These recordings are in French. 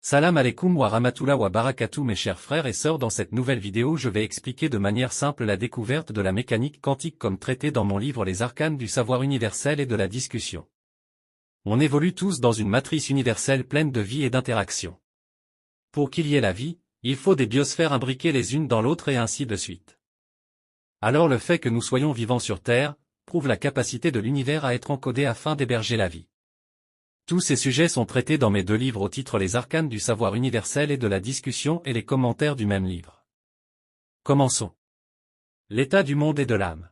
Salam alaikum wa rahmatullah wa barakatuh mes chers frères et sœurs, dans cette nouvelle vidéo je vais expliquer de manière simple la découverte de la mécanique quantique comme traitée dans mon livre Les arcanes du savoir universel et de la discussion. On évolue tous dans une matrice universelle pleine de vie et d'interaction. Pour qu'il y ait la vie, il faut des biosphères imbriquées les unes dans l'autre et ainsi de suite. Alors le fait que nous soyons vivants sur Terre, prouve la capacité de l'univers à être encodé afin d'héberger la vie. Tous ces sujets sont traités dans mes deux livres au titre Les arcanes du savoir universel et de la discussion et les commentaires du même livre. Commençons. L'état du monde et de l'âme.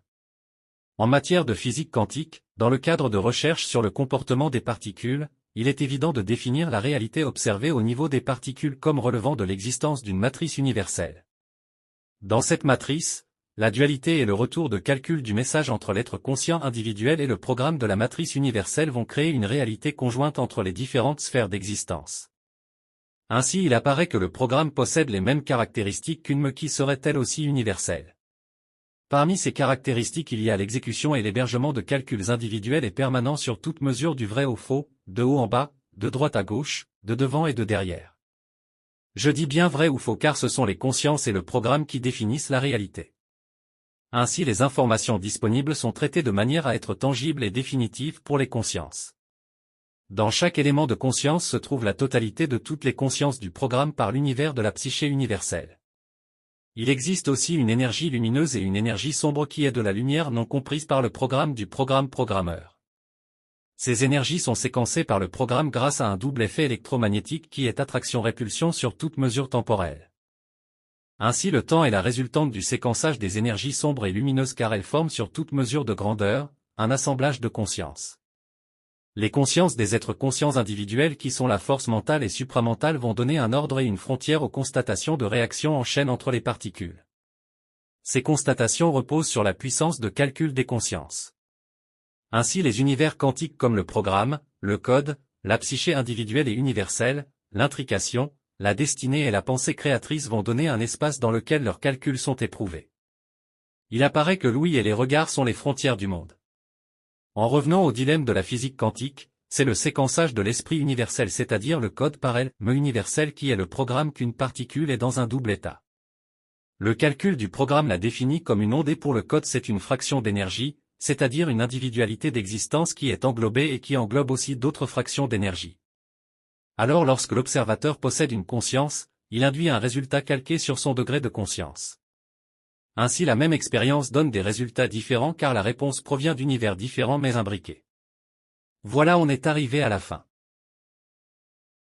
En matière de physique quantique, dans le cadre de recherches sur le comportement des particules, il est évident de définir la réalité observée au niveau des particules comme relevant de l'existence d'une matrice universelle. Dans cette matrice, la dualité et le retour de calcul du message entre l'être conscient individuel et le programme de la matrice universelle vont créer une réalité conjointe entre les différentes sphères d'existence. Ainsi il apparaît que le programme possède les mêmes caractéristiques qu'une me qui serait elle aussi universelle. Parmi ces caractéristiques il y a l'exécution et l'hébergement de calculs individuels et permanents sur toute mesure du vrai au faux, de haut en bas, de droite à gauche, de devant et de derrière. Je dis bien vrai ou faux car ce sont les consciences et le programme qui définissent la réalité. Ainsi les informations disponibles sont traitées de manière à être tangibles et définitives pour les consciences. Dans chaque élément de conscience se trouve la totalité de toutes les consciences du programme par l'univers de la psyché universelle. Il existe aussi une énergie lumineuse et une énergie sombre qui est de la lumière non comprise par le programme du programmeur. Ces énergies sont séquencées par le programme grâce à un double effet électromagnétique qui est attraction-répulsion sur toute mesure temporelle. Ainsi le temps est la résultante du séquençage des énergies sombres et lumineuses car elles forment sur toute mesure de grandeur, un assemblage de consciences. Les consciences des êtres conscients individuels qui sont la force mentale et supramentale vont donner un ordre et une frontière aux constatations de réaction en chaîne entre les particules. Ces constatations reposent sur la puissance de calcul des consciences. Ainsi les univers quantiques comme le programme, le code, la psyché individuelle et universelle, l'intrication, la destinée et la pensée créatrice vont donner un espace dans lequel leurs calculs sont éprouvés. Il apparaît que l'ouïe et les regards sont les frontières du monde. En revenant au dilemme de la physique quantique, c'est le séquençage de l'esprit universel, c'est-à-dire le code par elle-même universel qui est le programme qu'une particule est dans un double état. Le calcul du programme la définit comme une onde et pour le code c'est une fraction d'énergie, c'est-à-dire une individualité d'existence qui est englobée et qui englobe aussi d'autres fractions d'énergie. Alors lorsque l'observateur possède une conscience, il induit un résultat calqué sur son degré de conscience. Ainsi la même expérience donne des résultats différents car la réponse provient d'univers différents mais imbriqués. Voilà, on est arrivé à la fin.